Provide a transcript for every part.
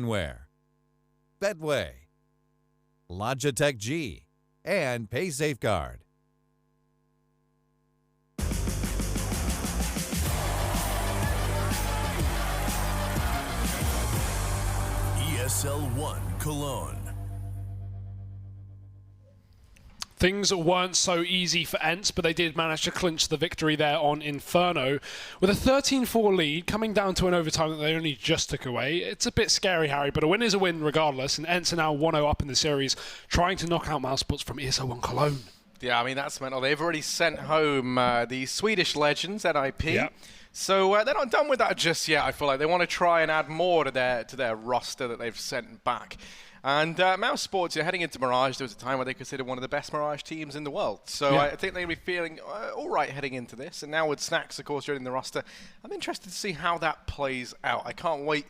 Wear, Bedway, Logitech G, and Pay Safeguard. ESL One Cologne. Things weren't so easy for ENCE, but they did manage to clinch the victory there on Inferno. With a 13-4 lead, coming down to an overtime that they only just took away. It's a bit scary, Harry, but a win is a win regardless, and ENCE are now 1-0 up in the series, trying to knock out mousesports from ESL One Cologne. Yeah, I mean, that's mental. They've already sent home the Swedish legends at IP. Yep. So they're not done with that just yet. I feel like they want to try and add more to their roster that they've sent back. And mousesports, heading into Mirage, there was a time where they considered one of the best Mirage teams in the world. So I think they'll be feeling all right heading into this. And now with Snacks, of course, joining the roster, I'm interested to see how that plays out. I can't wait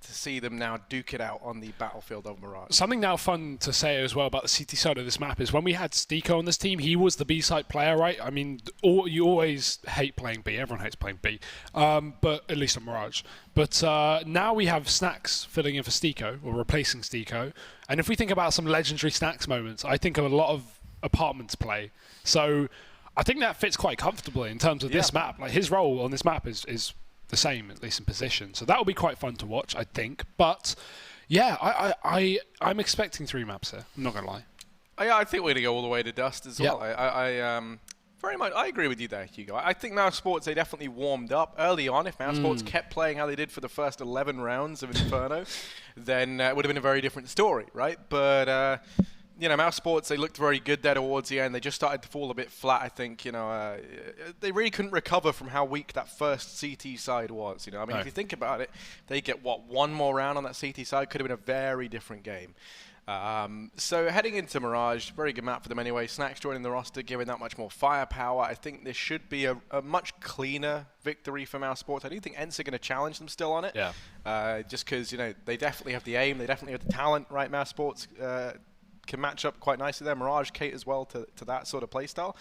to see them now duke it out on the battlefield of Mirage. Something now fun to say as well about the CT side of this map is when we had Stiko on this team, he was the B side player, right? I mean, you always hate playing B. Everyone hates playing B, but at least on Mirage. But now we have Snacks filling in for Stiko, or replacing Stiko. And if we think about some legendary Snacks moments, I think of a lot of Apartments play. So I think that fits quite comfortably in terms of this map. Like his role on this map is the same, at least in position. So that will be quite fun to watch, I think. But yeah, I'm expecting 3 maps here. I'm not gonna lie. Yeah, I think we're gonna go all the way to Dust as well. I very much, I agree with you there, Hugo. I think mousesports, they definitely warmed up early on. If mousesports kept playing how they did for the first 11 rounds of Inferno, then it would have been a very different story, right? But you know, mousesports, they looked very good there towards the end. They just started to fall a bit flat, I think. You know, they really couldn't recover from how weak that first CT side was. You know, I mean, if you think about it, they get, what, 1 more round on that CT side? Could have been a very different game. So heading into Mirage, very good map for them anyway. Snacks joining the roster, giving that much more firepower. I think this should be a much cleaner victory for mousesports. I do think ENCE are going to challenge them still on it. Yeah. Just because, you know, they definitely have the aim, they definitely have the talent, right? Mousesports can match up quite nicely there. Mirage cater as well to that sort of playstyle.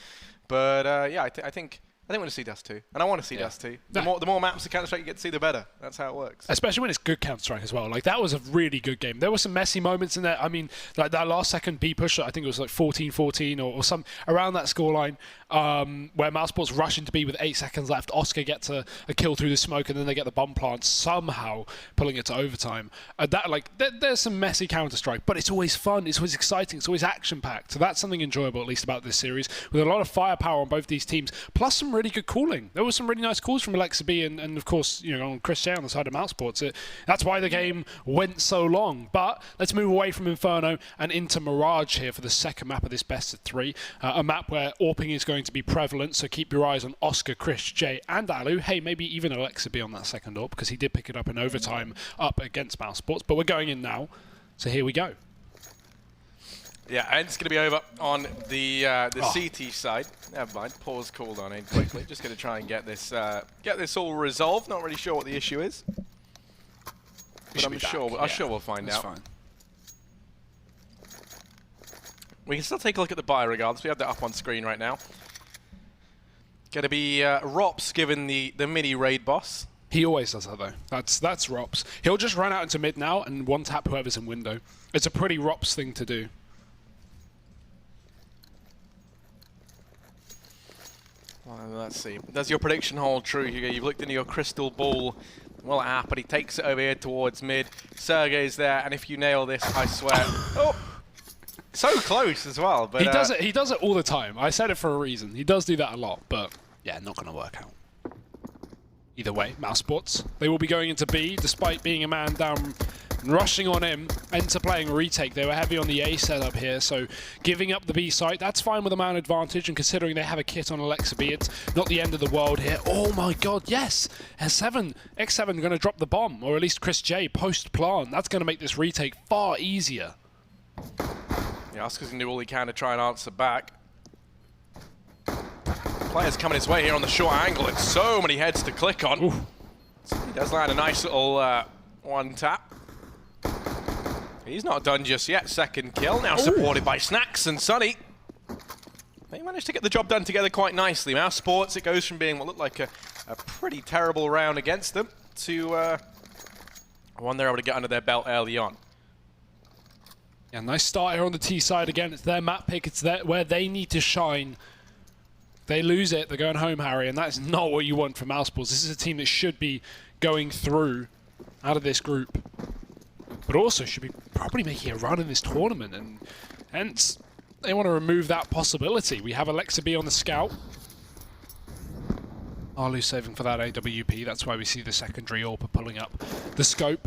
But yeah, I think we're going to see Dust 2. And I want to see Dust 2. The more maps of Counter-Strike you get to see, the better. That's how it works. Especially when it's good Counter-Strike as well. Like, that was a really good game. There were some messy moments in there. I mean, like that last second B push, I think it was like 14-14 or some around that scoreline, where mousesports rush into B with 8 seconds left. Oscar gets a kill through the smoke, and then they get the bomb plant, somehow pulling it to overtime. There's some messy Counter-Strike, but it's always fun. It's always exciting. It's always action-packed. So that's something enjoyable, at least, about this series, with a lot of firepower on both these teams, plus some really good calling. There were some really nice calls from Alexa B and of course, you know, on Chris J on the side of mousesports. That's why the game went so long. But let's move away from Inferno and into Mirage here for the second map of this best of 3. A map where AWPing is going to be prevalent, so keep your eyes on Oscar, Chris J and Alu. Hey, maybe even Alexa B on that second AWP, because he did pick it up in overtime up against mousesports. But we're going in now, so here we go. Yeah, and it's going to be over on the CT side. Never mind, pause called on in quickly. Just going to try and get this all resolved. Not really sure what the issue is, but I'm sure we'll find out. Fine. We can still take a look at the buy regardless. We have that up on screen right now. Going to be Rops given the mini raid boss. He always does that though. That's Rops. He'll just run out into mid now and one tap whoever's in window. It's a pretty Rops thing to do. Well, let's see. Does your prediction hold true, Hugo? You've looked into your crystal ball. Well, but he takes it over here towards mid. Sergey's there, and if you nail this, I swear. Oh, so close as well. But he does it all the time. I said it for a reason. He does do that a lot, but yeah, not going to work out. Either way, mousesports, they will be going into B, despite being a man down. Rushing on him, ENCE playing retake. They were heavy on the A setup here, so giving up the B site, that's fine with a man advantage, and considering they have a kit on Alexa B, it's not the end of the world here. Oh my god, yes! X7 going to drop the bomb, or at least Chris J post-plant. That's going to make this retake far easier. Yeah, Oscar's going to do all he can to try and answer back. Players coming his way here on the short angle, and so many heads to click on. So he does land a nice little one tap. He's not done just yet. Second kill, now supported by Snacks and Sunny. They managed to get the job done together quite nicely. mousesports, it goes from being what looked like a pretty terrible round against them to One they're able to get under their belt early on. Yeah, nice start here on the T side again. It's their map pick. It's where they need to shine. If they lose it, they're going home, Harry, and that's not what you want from mousesports. This is a team that should be going through out of this group, but also should be probably making a run in this tournament, and hence they want to remove that possibility. We have Alexa B on the scout. Arlu saving for that AWP. That's why we see the secondary AWP pulling up the scope.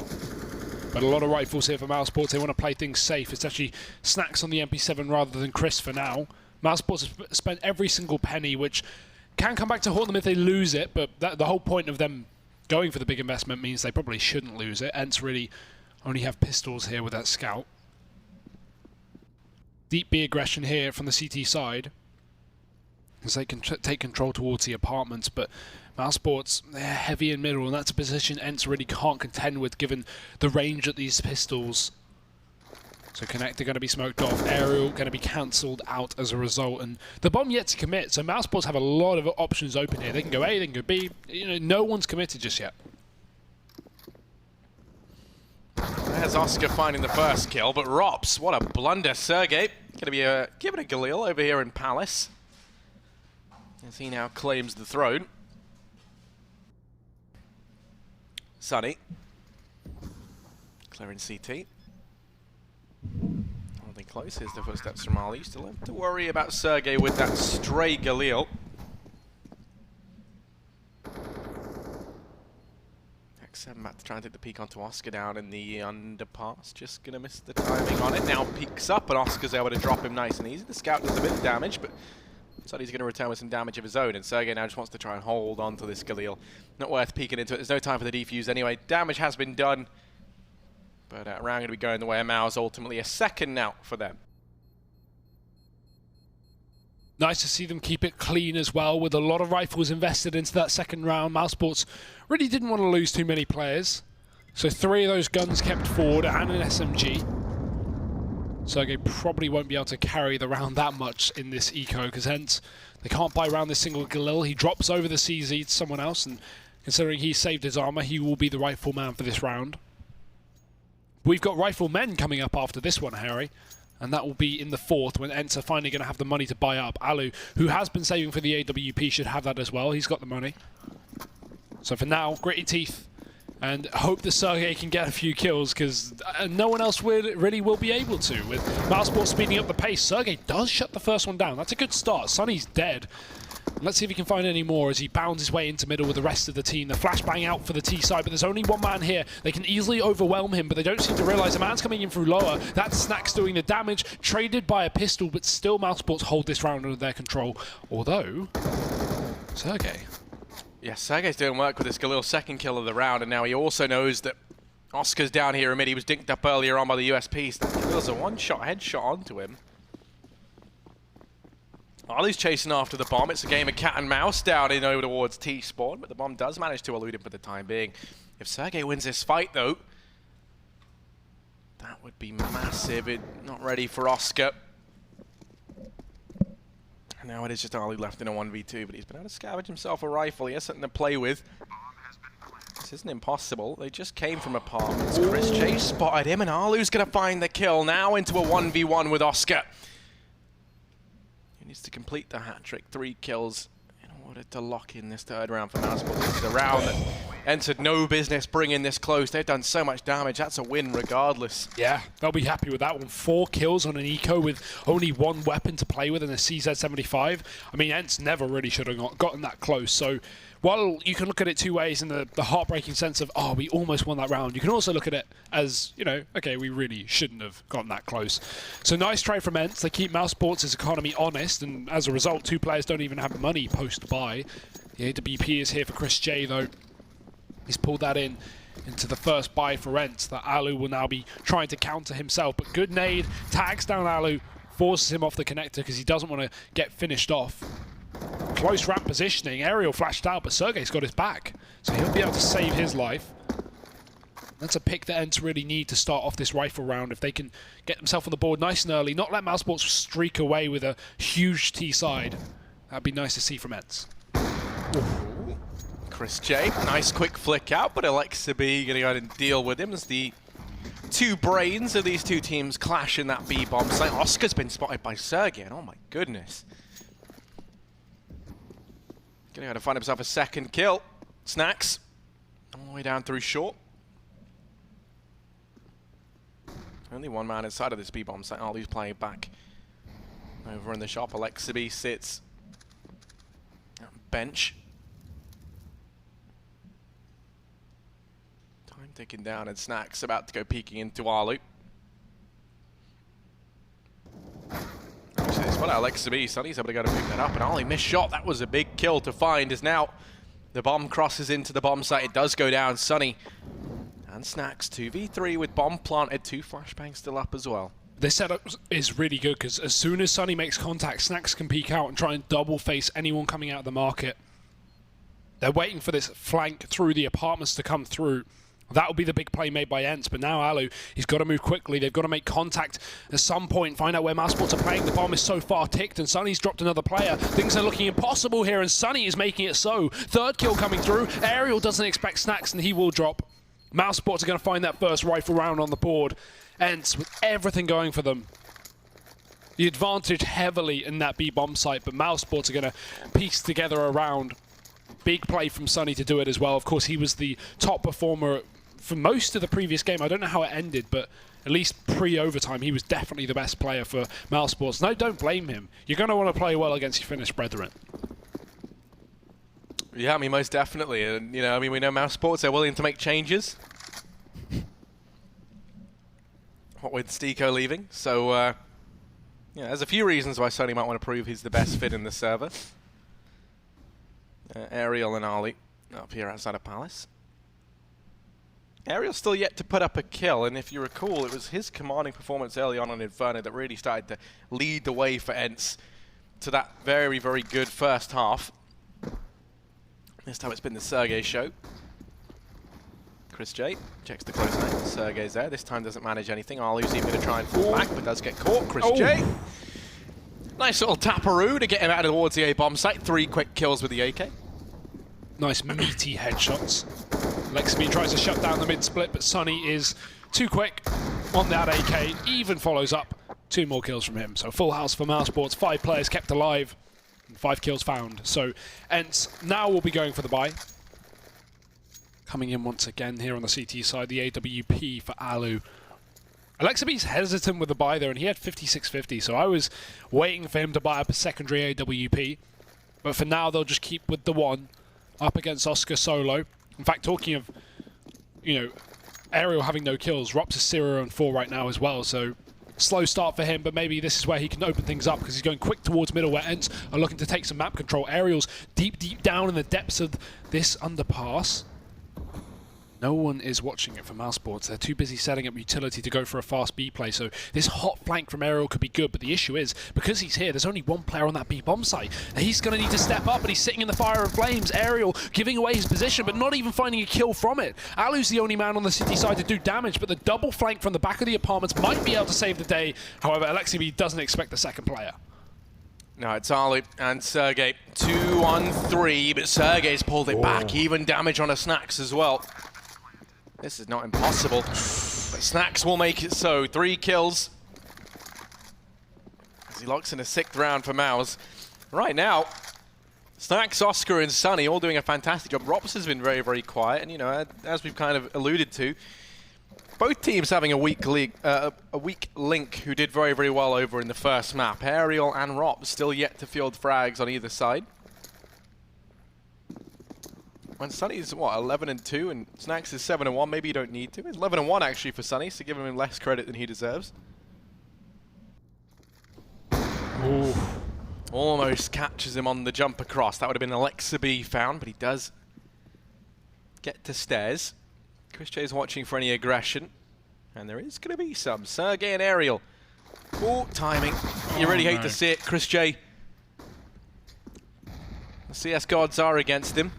But a lot of rifles here for mousesports. They want to play things safe. It's actually Snacks on the MP7 rather than Chris for now. mousesports has spent every single penny, which can come back to haunt them if they lose it, but the whole point of them going for the big investment means they probably shouldn't lose it. ENCE really only have pistols here with that scout. Deep B aggression here from the CT side, as they can take control towards the apartments, but mousesports, they're heavy in middle, and that's a position ENCE really can't contend with given the range of these pistols. So Connector going to be smoked off, Aerial going to be cancelled out as a result, and the bomb yet to commit, so mousesports have a lot of options open here. They can go A, they can go B, you know, no one's committed just yet. There's Oscar finding the first kill, but Rops, what a blunder. Sergey going to be given a Galil over here in Palace, as he now claims the throne. Sunny. Clearing CT. Holding close. Here's the footsteps from Ali. Still have to worry about Sergey with that stray Galil. X7 back to try and take the peek onto Oscar down in the underpass. Just going to miss the timing on it. Now peeks up, and Oscar's able to drop him nice and easy. The scout does a bit of damage, but Sonny's going to return with some damage of his own, and Sergey now just wants to try and hold on to this Galil. Not worth peeking into it. There's no time for the defuse anyway. Damage has been done, but round going to be going the way of Mao's. Ultimately a second now for them. Nice to see them keep it clean as well, with a lot of rifles invested into that second round. mousesports really didn't want to lose too many players, so 3 of those guns kept forward and an SMG. Sergey probably won't be able to carry the round that much in this eco, because hence they can't buy around this single Galil. He drops over the CZ to someone else, and considering he saved his armor, he will be the rightful man for this round. We've got riflemen coming up after this one, Harry, and that will be in the 4th when ENCE are finally going to have the money to buy up. Alu, who has been saving for the AWP, should have that as well. He's got the money. So for now, gritty teeth, and hope that Sergey can get a few kills, because no one else really will be able to. With mousesports speeding up the pace, Sergey does shut the first one down. That's a good start. Sonny's dead. Let's see if he can find any more as he bounds his way into middle with the rest of the team. The flashbang out for the T side, but there's only one man here. They can easily overwhelm him, but they don't seem to realize the man's coming in through lower. That's Snacks doing the damage, traded by a pistol, but still mousesports hold this round under their control. Although, Sergey. Yeah, Sergey's doing work with this Galil, second kill of the round, and now he also knows that Oscar's down here in mid. He was dinked up earlier on by the USP. So that Galil's a one-shot headshot onto him. Ali's chasing after the bomb. It's a game of cat and mouse down in over towards T-spawn, but the bomb does manage to elude him for the time being. If Sergey wins this fight, though, that would be massive. Not ready for Oscar. Now it is just Ali left in a 1v2, but he's been able to scavenge himself a rifle. He has something to play with. This isn't impossible. They just came from apartments. Chris Chase spotted him, and Alu's going to find the kill now into a 1v1 with Oscar. He needs to complete the hat-trick, 3 kills in order to lock in this third round for mousesports. This is a round that entered no business bringing this close. They've done so much damage. That's a win regardless. Yeah, they'll be happy with that one. 4 kills on an eco with only 1 weapon to play with in a CZ75. I mean, ENCE never really should have gotten that close. So while you can look at it 2 ways in the heartbreaking sense of, oh, we almost won that round, you can also look at it as, you know, okay, we really shouldn't have gotten that close. So nice try from ENCE. They keep mousesports' economy honest, and as a result, 2 players don't even have money post-buy. The AWP is here for Chris J, though. He's pulled that into the first buy for ENCE. That Alu will now be trying to counter himself, but good nade, tags down Alu, forces him off the connector because he doesn't want to get finished off. Close ramp positioning, Aerial flashed out, but Sergey's got his back, so he'll be able to save his life. That's a pick that ENCE really need to start off this rifle round if they can get themselves on the board nice and early, not let mousesports streak away with a huge T side. That'd be nice to see from ENCE. Chris J, nice quick flick out, but Alexa B going to go ahead and deal with him as the two brains of these two teams clash in that B bomb site. Oscar's been spotted by Sergey, and oh my goodness. Going to go ahead and find himself a second kill. Snacks, all the way down through short. Only one man inside of this B bomb site. Ali's playing back over in the shop. Alexa B sits bench. Time ticking down, and Snacks about to go peeking into Alu. Actually, this one, Alexa B, Sunny's able to go to pick that up, and Ali missed shot. That was a big kill to find, as now the bomb crosses into the bomb site. It does go down. Sunny and Snacks 2v3 with bomb planted. 2 flashbangs still up as well. This setup is really good because as soon as Sunny makes contact, Snacks can peek out and try and double face anyone coming out of the market. They're waiting for this flank through the apartments to come through. That will be the big play made by ENCE, but now Alu, he's got to move quickly. They've got to make contact at some point, find out where mousesports are playing. The bomb is so far ticked, and Sunny's dropped another player. Things are looking impossible here, and Sunny is making it so. Third kill coming through. Aerial doesn't expect Snacks, and he will drop. Mousesports are going to find that first rifle round on the board. ENCE with everything going for them. The advantage heavily in that B bomb site, but Mousesports are going to piece together a round. Big play from Sunny to do it as well. Of course, he was the top performer for most of the previous game. I don't know how it ended, but at least pre-overtime, he was definitely the best player for Mousesports. No, don't blame him. You're going to want to play well against your Finnish brethren. Yeah, I mean, most definitely. And, you know, I mean, we know Mousesports, they're willing to make changes. What with Stiko leaving. So, yeah, there's a few reasons why Sony might want to prove he's the best fit in the server. Ariel and Ali up here outside of Palace. Ariel's still yet to put up a kill, and if you recall, it was his commanding performance early on Inferno that really started to lead the way for ENCE to that very, very good first half. This time it's been the Sergey show. Chris J checks the close line. Sergey's there. This time doesn't manage anything. Alu's even going to try and fall back, but does get caught. Chris J. Nice little taparoo to get him out towards the A-bomb site. 3 quick kills with the AK. Nice meaty headshots. Lexby tries to shut down the mid-split, but Sunny is too quick on that AK. Even follows up. 2 more kills from him. So full house for Mousesports. 5 players kept alive. And 5 kills found. So ENCE now will be going for the buy. Coming in once again here on the CT side, the AWP for Alu. Alexa B's hesitant with the buy there, and he had 5650, so I was waiting for him to buy up a secondary AWP. But for now, they'll just keep with the one up against Oscar solo. In fact, talking of, you know, Ariel having no kills, Rops is 0-4 right now as well, so slow start for him, but maybe this is where he can open things up because he's going quick towards middle where ENCE are looking to take some map control. Ariel's deep, deep down in the depths of this underpass. No one is watching it for Mousesports. They're too busy setting up utility to go for a fast B play, so this hot flank from Ariel could be good, but the issue is, because he's here, there's only one player on that B bomb site. He's going to need to step up, and he's sitting in the fire and flames. Ariel giving away his position, but not even finding a kill from it. Alu's the only man on the city side to do damage, but the double flank from the back of the apartments might be able to save the day. However, Alexa B doesn't expect the second player. No, it's Alu and Sergey. 2 on 3, but Sergey's pulled it back. Even damage on a Snacks as well. This is not impossible, but Snacks will make it so. 3 kills as he locks in a 6th round for Mouse. Right now, Snacks, Oscar, and Sunny all doing a fantastic job. Rops has been very, very quiet, and you know, as we've kind of alluded to, both teams having a weak link who did very, very well over in the first map. Ariel and Rops still yet to field frags on either side. When Sunny's, what, 11-2, and Snacks is 7-1, maybe you don't need to. It's 11-1 actually for Sunny, so give him less credit than he deserves. Ooh. Almost catches him on the jump across. That would have been Alexa B found, but he does get to stairs. Chris J's watching for any aggression, and there is going to be some. Sergey and Ariel. Oh, timing. You really hate to see it, Chris J. The CS gods are against him.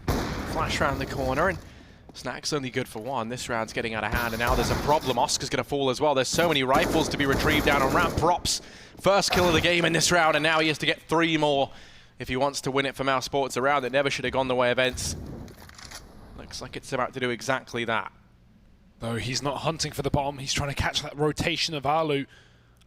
Flash around the corner, and Snacks only good for 1. This round's getting out of hand, and now there's a problem. Oscar's going to fall as well. There's so many rifles to be retrieved down on ramp. Props, first kill of the game in this round, and now he has to get 3 more if he wants to win it for Mousesports. A round that never should have gone the way of ENCE. looks like it's about to do exactly that. Though he's not hunting for the bomb, he's trying to catch that rotation of Alu.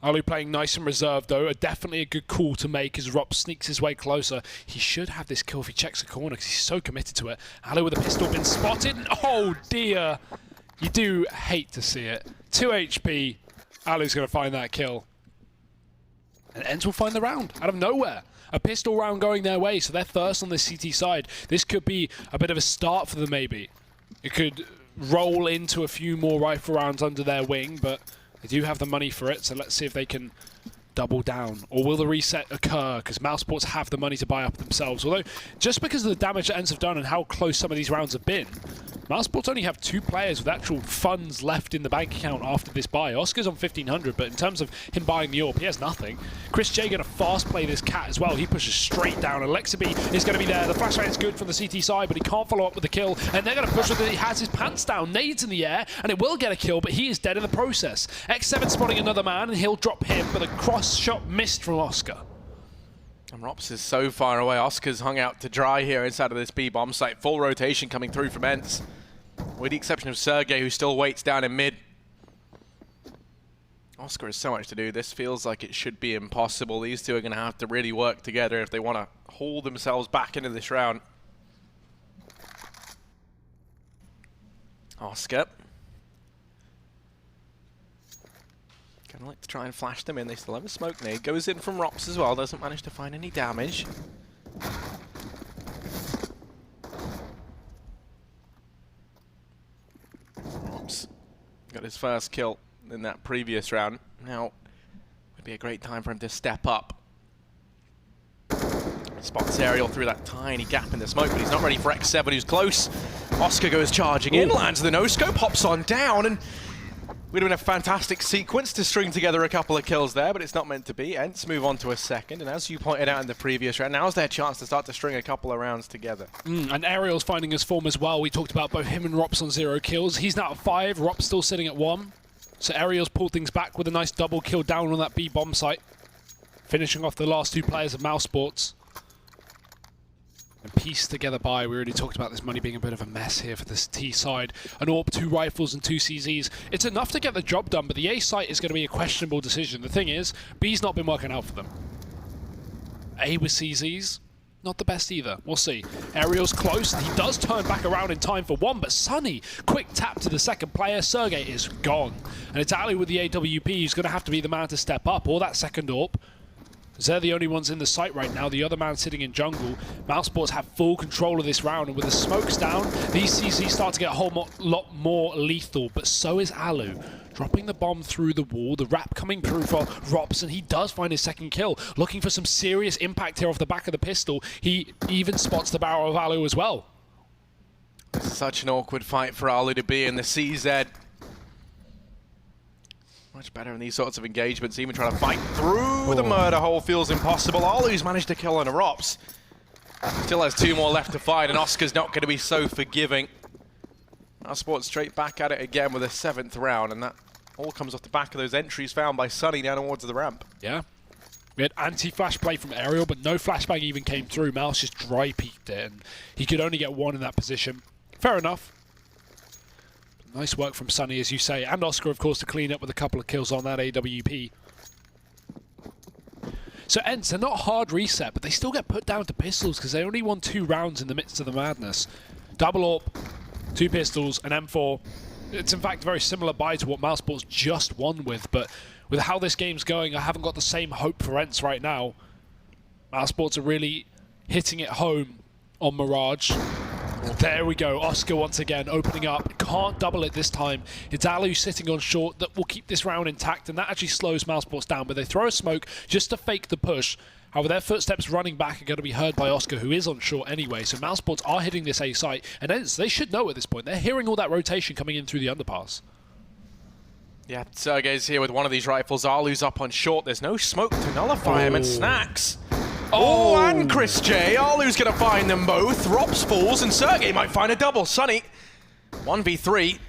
Alu playing nice and reserved though, definitely a good call to make as Rob sneaks his way closer. He should have this kill if he checks the corner because he's so committed to it. Alu with a pistol been spotted. Oh dear! You do hate to see it. 2 HP, Alu's going to find that kill. And ENCE will find the round out of nowhere. A pistol round going their way, so they're first on the CT side. This could be a bit of a start for them maybe. It could roll into a few more rifle rounds under their wing, but they do have the money for it, so let's see if they can double down. Or will the reset occur? Because mousesports have the money to buy up themselves. Although, just because of the damage that ENCE have done and how close some of these rounds have been, mousesports only have 2 players with actual funds left in the bank account after this buy. Oscar's on 1,500, but in terms of him buying the AWP, he has nothing. Chris J going to fast play this cat as well. He pushes straight down. Alexaby is going to be there. The flashbang is good from the CT side, but he can't follow up with the kill. And they're going to push with it. He has his pants down. Nades in the air, and it will get a kill, but he is dead in the process. X7 spotting another man, and he'll drop him, but a cross shot missed from Oscar. And Rops is so far away. Oscar's hung out to dry here inside of this B bomb site. Full rotation coming through from ENCE, with the exception of Sergey, who still waits down in mid. Oscar has so much to do. This feels like it should be impossible. These two are going to have to really work together if they want to haul themselves back into this round. Oscar gonna like to try and flash them in. They still have a smoke nade. Goes in from Rops as well. Doesn't manage to find any damage. Rops got his first kill in that previous round. Now would be a great time for him to step up. Spots Aerial through that tiny gap in the smoke, but he's not ready for X7, who's close. Oscar goes charging in, lands the no-scope, hops on down, and would have been a fantastic sequence to string together a couple of kills there, but it's not meant to be. ENCE move on to a second, and as you pointed out in the previous round, now's their chance to start to string a couple of rounds together. And Aerial's finding his form as well. We talked about both him and Rops on 0 kills. He's now at 5, Rops still sitting at 1. So Aerial's pulled things back with a nice double kill down on that B bomb site, finishing off the last 2 players of mousesports. And pieced together by, we already talked about this money being a bit of a mess here for this T side. An AWP, 2 rifles and 2 CZs. It's enough to get the job done, but the A site is going to be a questionable decision. The thing is, B's not been working out for them. A with CZs, not the best either. We'll see. Aerial's close, and he does turn back around in time for 1, but Sunny, quick tap to the second player. Sergey is gone. And it's Ali with the AWP who's going to have to be the man to step up, or that second AWP. Because they're the only ones in the site right now. The other man sitting in jungle. mousesports have full control of this round, and with the smokes down, these CZs start to get a whole lot more lethal, but so is Alu. Dropping the bomb through the wall, the wrap coming through for Rops, and he does find his second kill. Looking for some serious impact here off the back of the pistol. He even spots the barrel of Alu as well. Such an awkward fight for Alu to be in. The CZ much better in these sorts of engagements. Even trying to fight through the murder hole feels impossible. Alu's managed to kill on a Rops. Still has 2 more left to find, and Oscar's not going to be so forgiving. mousesports straight back at it again with a 7th round, and that all comes off the back of those entries found by Sunny down towards the ramp. Yeah. We had anti-flash play from Aerial, but no flashbang even came through. Mouse just dry peeked it, and he could only get 1 in that position. Fair enough. Nice work from Sunny, as you say, and Oscar, of course, to clean up with a couple of kills on that AWP. So ENCE, they're not hard reset, but they still get put down to pistols because they only won 2 rounds in the midst of the madness. Double AWP, 2 pistols, an M4. It's in fact a very similar buy to what mousesports just won with, but with how this game's going, I haven't got the same hope for ENCE right now. mousesports are really hitting it home on Mirage. There we go, Oscar once again opening up. Can't double it this time. It's Alu sitting on short that will keep this round intact, and that actually slows mousesports down, but they throw a smoke just to fake the push. However, their footsteps running back are going to be heard by Oscar, who is on short anyway, so mousesports are hitting this A site, and ENCE, they should know at this point. They're hearing all that rotation coming in through the underpass. Yeah, Sergey's here with one of these rifles. Alu's up on short. There's no smoke to nullify him, and Snacks. Oh, and Chris J. Alu's going to find them both. Rops falls, and Sergey might find a double. Sunny, 1v3.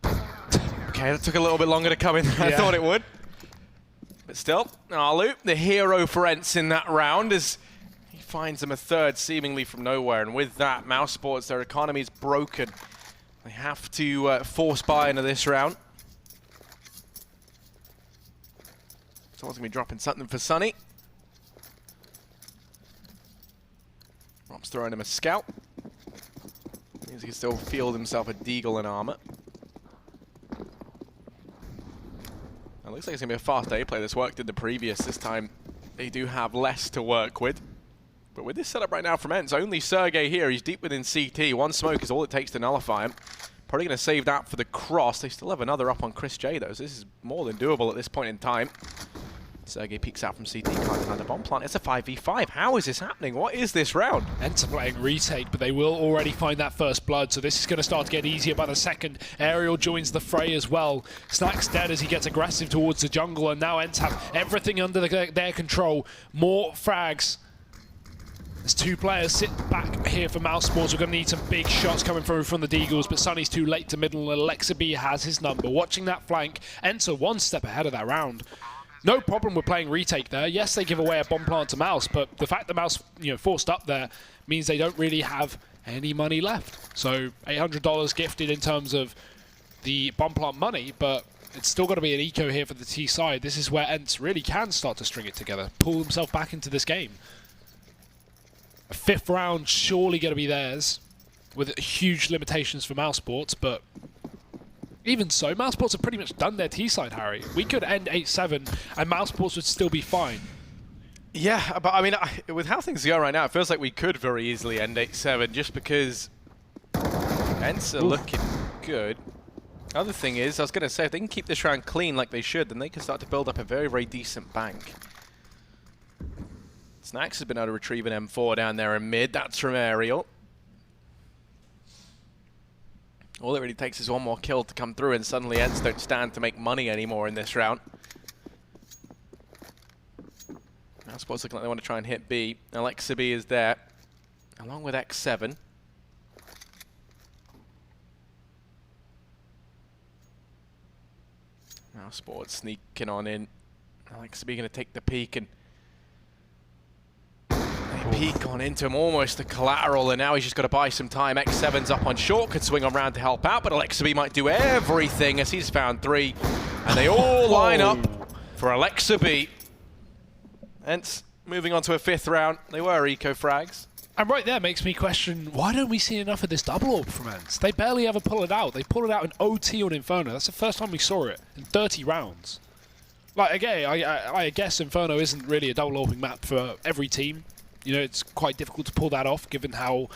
Okay, that took a little bit longer to come in than I thought it would. But still, Alu, the hero for ENCE in that round, as he finds them a third seemingly from nowhere, and with that, mousesports, their economy is broken. They have to force buy into this round. Someone's going to be dropping something for Sunny. Rob's throwing him a scout. Means he can still field himself a deagle in armor. It looks like it's going to be a fast A play. This worked in the previous. This time, they do have less to work with. But with this setup right now from ENCE, only Sergey here. He's deep within CT. One smoke is all it takes to nullify him. Probably going to save that for the cross. They still have another up on Chris J, though, so this is more than doable at this point in time. Sergey peeks out from CT, can't deny the bomb plant. It's a 5v5. How is this happening? What is this round? ENCE are playing retake, but they will already find that first blood, so this is going to start to get easier by the second. Aerial joins the fray as well. Snack's dead as he gets aggressive towards the jungle, and now ENCE have everything under their control. More frags. As two players sit back here for mousesports. We're going to need some big shots coming through from the Deagles, but Sunny's too late to middle, and Alexa B has his number. Watching that flank, ENCE are one step ahead of that round. No problem with playing retake there. Yes, they give away a bomb plant to Mouse, but the fact that Mouse, forced up there means they don't really have any money left. So $800 gifted in terms of the bomb plant money, but it's still got to be an eco here for the T side. This is where ENCE really can start to string it together, pull himself back into this game. A fifth round surely going to be theirs, with huge limitations for mousesports, but even so, mousesports have pretty much done their T-side, Harry. We could end 8-7, and mousesports would still be fine. Yeah, but I mean, with how things go right now, it feels like we could very easily end 8-7, just because ENCE are looking good. Other thing is, I was going to say, if they can keep this round clean like they should, then they can start to build up a very, very decent bank. Snacks has been able to retrieve an M4 down there in mid. That's from Aerial. All it really takes is one more kill to come through, and suddenly ENCE don't stand to make money anymore in this round. Now Sports looking like they want to try and hit B. Alexa B is there, along with X7. Now Sports sneaking on in. Alexa B going to take the peek, and peek on into him, almost the collateral, and now he's just got to buy some time. X7's up on short, could swing around to help out, but Alexa B might do everything as he's found 3, and they all line up for Alexa B. ENCE moving on to a 5th round. They were eco frags. And right there makes me question, why don't we see enough of this double orb from ENCE? They barely ever pull it out. They pulled it out in OT on Inferno. That's the first time we saw it in 30 rounds. Like, again, I guess Inferno isn't really a double orbing map for every team. It's quite difficult to pull that off, given how,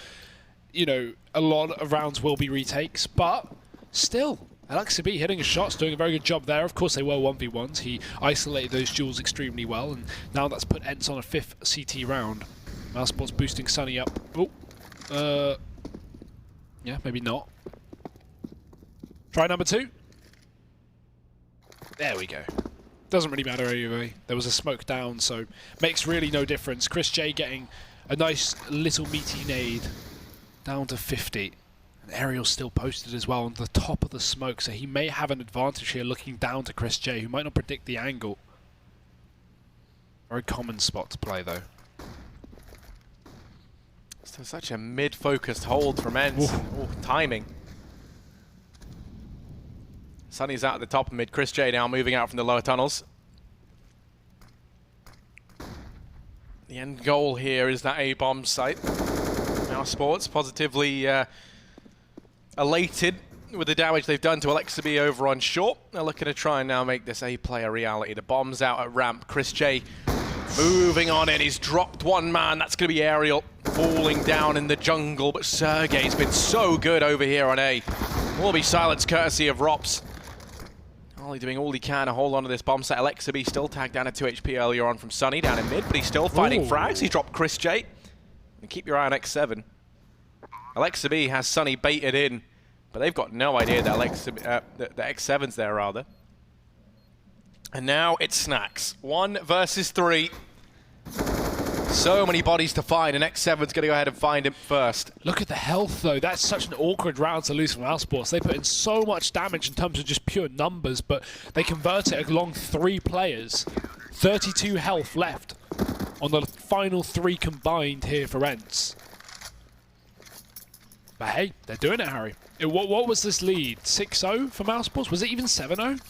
a lot of rounds will be retakes. But still, Alexa B hitting his shots, doing a very good job there. Of course, they were 1v1s. He isolated those duels extremely well, and now that's put ENCE on a 5th CT round. mousesports boosting Sunny up. Oh, yeah, maybe not. Try number 2. There we go. Doesn't really matter anyway. There was a smoke down, so makes really no difference. Chris J getting a nice little meaty nade down to 50. And Aerial's still posted as well on the top of the smoke, so he may have an advantage here looking down to Chris J, who might not predict the angle. Very common spot to play, though. Still such a mid-focused hold from ENCE. Oh, timing. Sunny's out at the top of mid. Chris J now moving out from the lower tunnels. The end goal here is that A-bomb site. mousesports positively elated with the damage they've done to Alexa B over on short. They're looking to try and now make this A play a reality. The bomb's out at ramp. Chris J moving on in. He's dropped one man. That's going to be Aerial falling down in the jungle. But Sergey's been so good over here on A. Will be silenced courtesy of Rops. Ollie doing all he can to hold on to this bomb set. Alexa B still tagged down at 2 HP earlier on from Sunny down in mid, but he's still fighting frags. He's dropped Chris J. And keep your eye on X7. Alexa B has Sunny baited in, but they've got no idea that the X7's there, rather. And now it's Snacks. 1 versus 3. So many bodies to find, and X7's going to go ahead and find him first. Look at the health, though. That's such an awkward round to lose from mousesports. They put in so much damage in terms of just pure numbers, but they convert it along 3 players. 32 health left on the final 3 combined here for ENCE. But hey, they're doing it, Harry. What was this lead? 6-0 for mousesports? Was it even 7-0?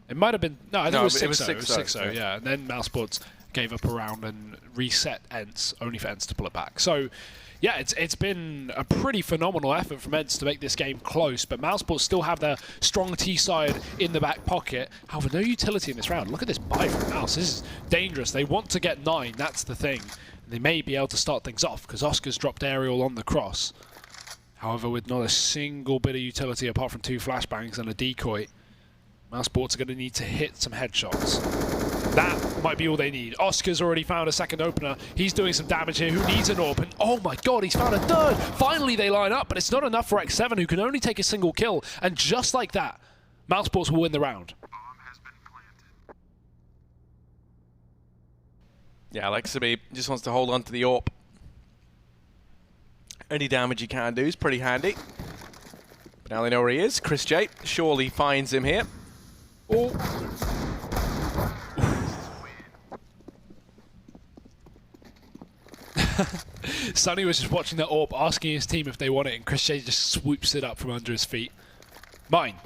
It might have been... No, I think it was 6-0. It was 6-0, yeah. And then mousesports gave up a round and reset ENCE, only for ENCE to pull it back. So, yeah, it's been a pretty phenomenal effort from ENCE to make this game close, but mousesports still have their strong T side in the back pocket. However, no utility in this round. Look at this buy from Mouse. This is dangerous. They want to get 9, that's the thing. They may be able to start things off, because Oscar's dropped aerial on the cross. However, with not a single bit of utility apart from 2 flashbangs and a decoy, mousesports are going to need to hit some headshots. That might be all they need. Oscar's already found a second opener. He's doing some damage here. Who needs an AWP? And oh my god, he's found a third! Finally they line up, but it's not enough for X7, who can only take a single kill. And just like that, mousesports will win the round. Yeah, Alexaby just wants to hold on to the AWP. Any damage he can do is pretty handy. But now they know where he is. Chris J surely finds him here. Oh. Sonny was just watching the AWP, asking his team if they want it, and Chris J just swoops it up from under his feet. Mine.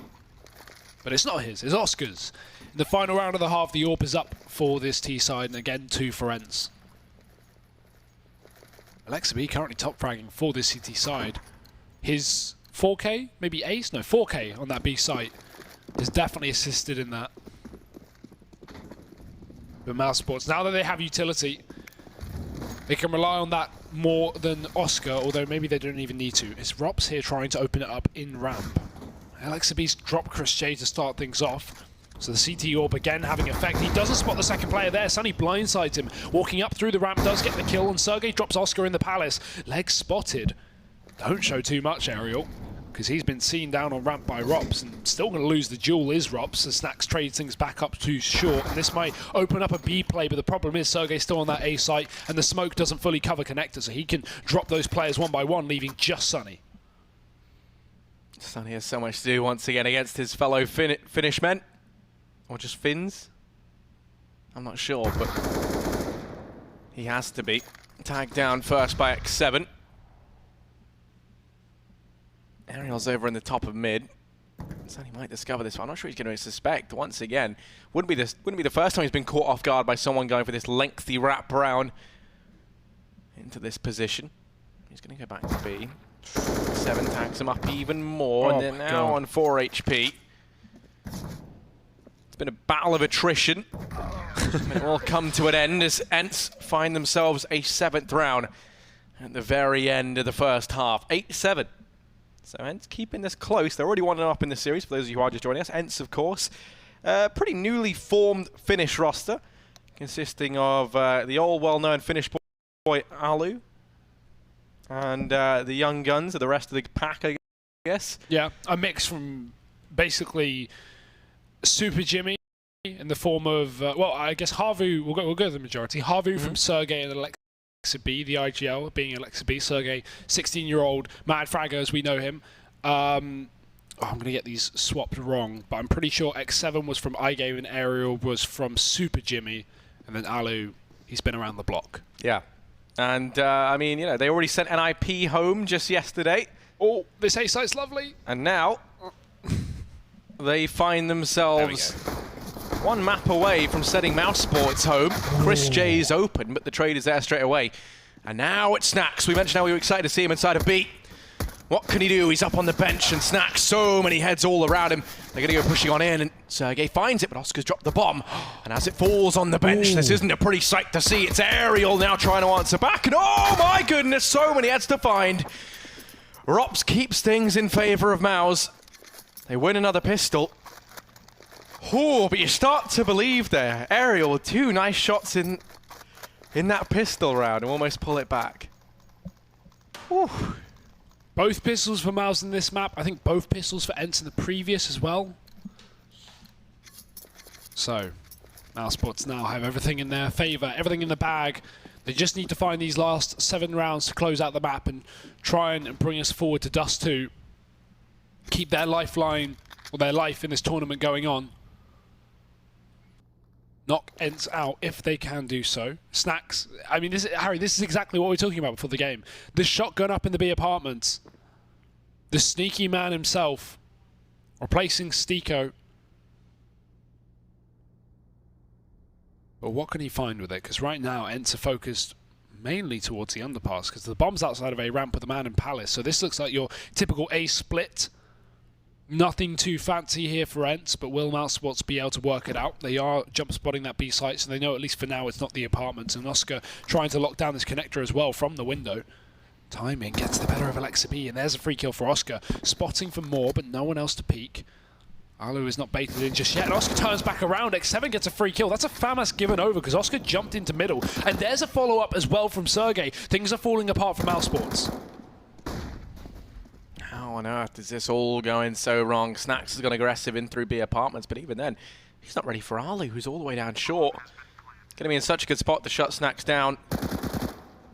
But it's not his, it's Oscar's. In the final round of the half, the AWP is up for this T side, and again 2 for ENCE. Alexaby currently top fragging for this CT side. His 4K, maybe ace? No, 4K on that B site has definitely assisted in that. But mousesports, now that they have utility, they can rely on that more than Oscar, although maybe they don't even need to. It's Rops here trying to open it up in ramp. Alexaby's dropped Chris J to start things off. So the CT AWP again having effect. He doesn't spot the second player there. Sunny blindsides him. Walking up through the ramp, does get the kill, and Sergey drops Oscar in the palace. Leg spotted. Don't show too much, Aerial, because he's been seen down on ramp by Rops, and still going to lose the duel is Rops, as Snacks trades things back up too short, and this might open up a B play, but the problem is Sergey's still on that A site, and the smoke doesn't fully cover connector, so he can drop those players one by one, leaving just Sunny. Sunny has so much to do once again against his fellow Finnish men. Or just Finns? I'm not sure, but he has to be. Tagged down first by X7. Ariel's over in the top of mid. Sunny might discover this one. I'm not sure he's going to suspect. Once again, wouldn't be the first time he's been caught off guard by someone going for this lengthy wrap around into this position. He's going to go back to B. 7 tags him up even more, and they're now on 4 HP. Been a battle of attrition. It will come to an end as ENCE find themselves a 7th round at the very end of the first half. 8-7. So ENCE keeping this close. They're already 1-up in the series, for those of you who are just joining us. ENCE, of course, pretty newly formed Finnish roster, consisting of the old well-known Finnish boy Alu, and the young guns of the rest of the pack, I guess. Yeah, a mix from basically Super Jimmy in the form of, well, I guess Havu, we'll go to the majority. Havu from Sergey and Alexaby, the IGL being Alexaby. Sergey, 16-year-old mad fragger as we know him. I'm going to get these swapped wrong, but I'm pretty sure X7 was from iGame and Aerial was from Super Jimmy. And then Alu, he's been around the block. Yeah. And, I mean, you know, they already sent NIP home just yesterday. Oh, this A site's lovely. And now they find themselves 1 map away from sending mousesports home. Chris J's open, but the trade is there straight away. And now it's Snacks. We mentioned how we were excited to see him inside a B. What can he do? He's up on the bench, and Snacks, so many heads all around him. They're going to go pushing on in, and Sergey finds it, but Oscar's dropped the bomb. And as it falls on the bench, this isn't a pretty sight to see. It's Aerial now trying to answer back, and oh my goodness, so many heads to find. Rops keeps things in favor of Mouse. They win another pistol. Oh, but you start to believe there. Aerial with 2 nice shots in that pistol round and almost pull it back. Whew. Both pistols for Mouse in this map. I think both pistols for ENCE in the previous as well. So, mousesports now have everything in their favor, everything in the bag. They just need to find these last 7 rounds to close out the map and try and bring us forward to Dust 2. Keep their lifeline, or their life in this tournament going on. knock ENCE out if they can do so. Snacks, I mean, Harry, this is exactly what we were talking about before the game. The shotgun up in the B apartments. The sneaky man himself, replacing Stiko. But what can he find with it? Because right now, ENCE are focused mainly towards the underpass, because the bomb's outside of A ramp with the man in Palace. So this looks like your typical A split. Nothing too fancy here for ENCE, but will mousesports be able to work it out? They are jump spotting that B site, so they know at least for now it's not the apartments. And Oscar trying to lock down this connector as well from the window. Timing gets the better of Alexa B, and there's a free kill for Oscar. Spotting for more, but no one else to peek. Alu is not baited in just yet, and Oscar turns back around. X7 gets a free kill. That's a FAMAS given over because Oscar jumped into middle. And there's a follow-up as well from Sergey. Things are falling apart for mousesports. How on earth is this all going so wrong? Snacks has gone aggressive in through B apartments, but even then, he's not ready for Alu, who's all the way down short. Going to be in such a good spot to shut Snacks down.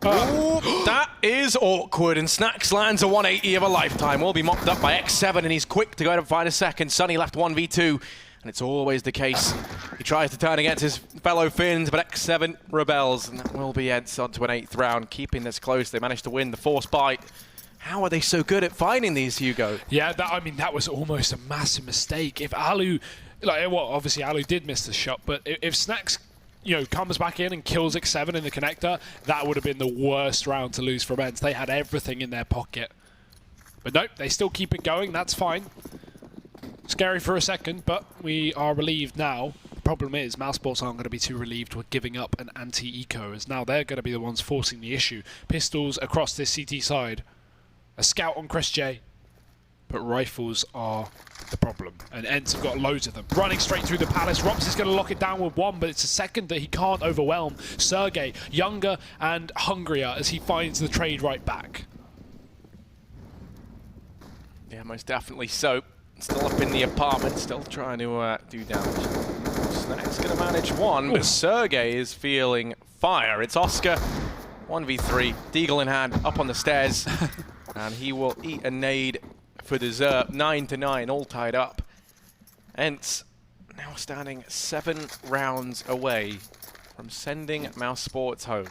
That is awkward, and Snacks lands a 180 of a lifetime. Will be mopped up by X7, and he's quick to go to find a second. Sunny left 1v2, and it's always the case. He tries to turn against his fellow Finns, but X7 rebels, and that will be ENCE onto an 8th round, keeping this close. They managed to win the force bite. How are they so good at finding these, Hugo? Yeah, I mean, that was almost a massive mistake. If Alu, obviously Alu did miss the shot, but if Snacks, comes back in and kills X7 in the connector, that would have been the worst round to lose from ENCE. They had everything in their pocket. But nope, they still keep it going. That's fine. Scary for a second, but we are relieved now. The problem is, mousesports aren't going to be too relieved with giving up an anti-eco, as now they're going to be the ones forcing the issue. Pistols across this CT side. A scout on Chris J. But rifles are the problem. And ENCE have got loads of them. Running straight through the Palace. Rops is going to lock it down with one, but it's a second that he can't overwhelm. Sergey, younger and hungrier as he finds the trade right back. Yeah, most definitely so. Still up in the apartment, still trying to do damage. Snacks going to manage one, but Sergey is feeling fire. It's Oscar, 1v3, Deagle in hand, up on the stairs. And he will eat a nade for dessert. 9-9, all tied up. ENCE now standing 7 rounds away from sending mousesports home.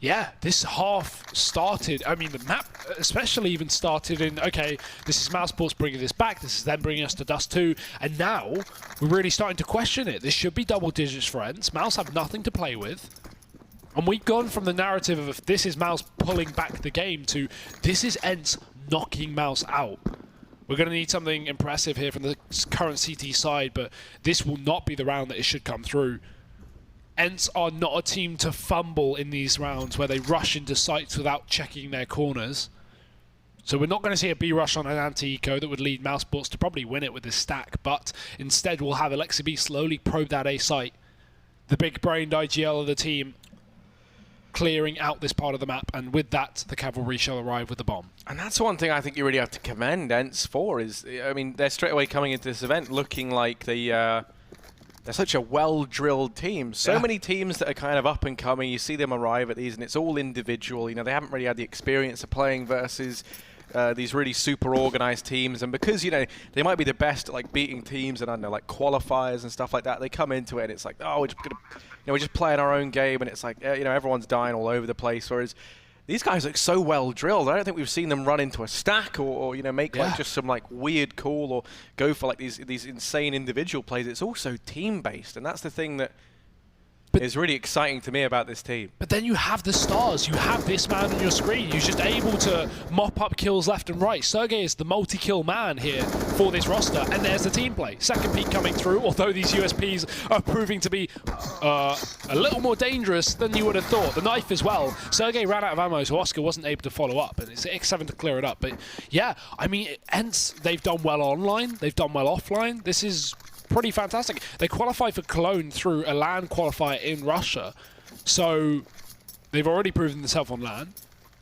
Yeah, this half started, I mean, the map especially even started in, okay, this is mousesports bringing this back, this is them bringing us to Dust 2, and now we're really starting to question it. This should be double digits for ENCE. Mouse have nothing to play with. And we've gone from the narrative of this is Mouse pulling back the game to this is ENCE knocking Mouse out. We're going to need something impressive here from the current CT side, but this will not be the round that it should come through. ENCE are not a team to fumble in these rounds where they rush into sites without checking their corners. So we're not going to see a B rush on an anti-eco that would lead mousesports to probably win it with this stack, but instead we'll have Alexa B slowly probe that A site. The big-brained IGL of the team clearing out this part of the map, and with that, the cavalry shall arrive with the bomb. And that's one thing I think you really have to commend ENCE for is, I mean, they're straight away coming into this event looking like they're such a well-drilled team. So many teams that are kind of up and coming, you see them arrive at these, and it's all individual. They haven't really had the experience of playing versus these really super organized teams, and because they might be the best at like beating teams and I don't know, like qualifiers and stuff like that, they come into it and it's like, oh, we're just playing our own game, and it's like everyone's dying all over the place. Whereas these guys look so well drilled. I don't think we've seen them run into a stack or make like just some like weird call or go for like these insane individual plays. It's also team based, and that's the thing that is really exciting to me about this team. But then you have the stars. You have this man on your screen who's just able to mop up kills left and right. Sergey is the multi-kill man here for this roster, and there's the team play. Second peak coming through, although these USPs are proving to be a little more dangerous than you would have thought. The knife as well. Sergey ran out of ammo, so Oscar wasn't able to follow up, and it's X7 to clear it up. But yeah, I mean, ENCE, they've done well online, they've done well offline. This is pretty fantastic. They qualified for Cologne through a LAN qualifier in Russia, so they've already proven themselves on LAN,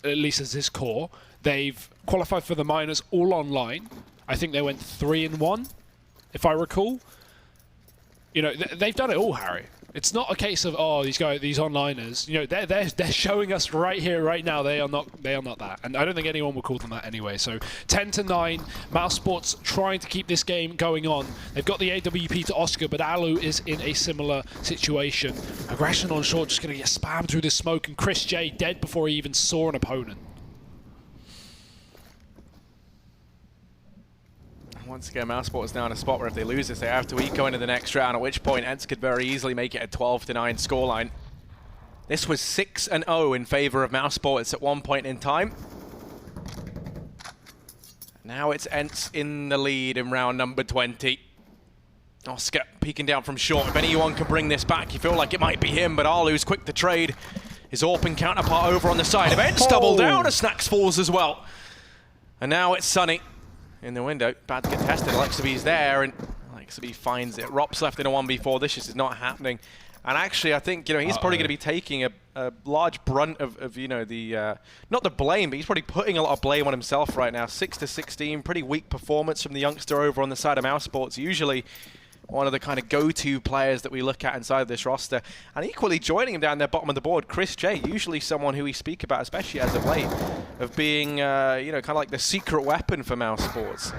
at least as his core. They've qualified for the minors all online. I think they went 3-1, if I recall. you know, they've done it all, Harry. It's not a case of, oh, these onliners, you know, they're showing us right here, right now, they are not that. And I don't think anyone would call them that anyway. So 10-9, mousesports trying to keep this game going on. They've got the AWP to Oscar, but Alu is in a similar situation. Aggression on short, just going to get spammed through the smoke, and Chris J dead before he even saw an opponent. Once again, mousesports is now in a spot where if they lose this, they have to eco into the next round, at which point ENCE could very easily make it a 12-9 scoreline. This was 6-0 in favor of mousesports at one point in time. Now it's ENCE in the lead in round number 20. Oscar peeking down from short. If anyone can bring this back, you feel like it might be him, but Alu's quick to trade. His AWP counterpart over on the side of ENCE. Double down as Snacks falls as well. And now it's Sunny in the window. Bad to get tested. Alexabee's there, and Alexabee finds it. Rop's left in a 1v4. This just is not happening. And actually, I think, you know, he's probably going to be taking a large brunt of you know, the not the blame, but he's probably putting a lot of blame on himself right now. 6-16, pretty weak performance from the youngster over on the side of mousesports. Usually one of the kind of go-to players that we look at inside of this roster. And equally joining him down there bottom of the board, Chris J, usually someone who we speak about, especially as of late, of being, you know, kind of like the secret weapon for mousesports.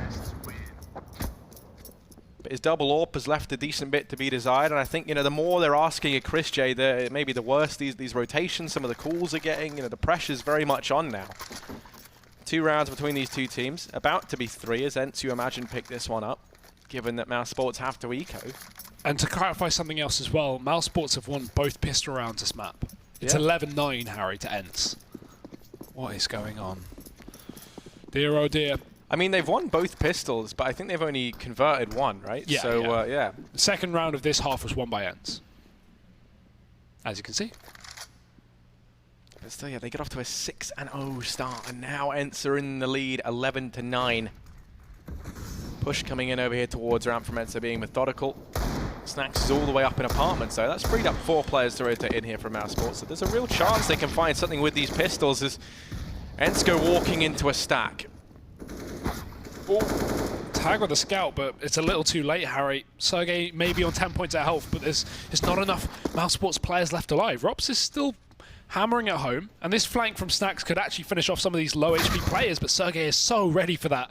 But his double AWP has left a decent bit to be desired, and I think, you know, the more they're asking of Chris J, maybe the worse these rotations, some of the calls are getting. You know, the pressure's very much on now. 2 rounds between these two teams, about to be 3, as ENCE, you imagine, pick this one up, given that mousesports have to eco. And to clarify something else as well, mousesports have won both pistol rounds this map. It's 11-9, Harry, to ENCE. What is going on? Dear, oh dear. I mean, they've won both pistols, but I think they've only converted one, right? Yeah, so, yeah. The second round of this half was won by ENCE, as you can see. But still, yeah, they get off to a 6-0 start, and now ENCE are in the lead, 11-9. Push coming in over here towards ramp from ENCE, being methodical. Snacks is all the way up in apartments, so that's freed up 4 players to rotate in here from mousesports. So there's a real chance they can find something with these pistols as ENCE go walking into a stack. Ooh. Tag with the scout, but it's a little too late, Harry. Sergey may be on 10 points of health, but there's not enough mousesports players left alive. Rops is still hammering at home, and this flank from Snacks could actually finish off some of these low HP players, but Sergey is so ready for that.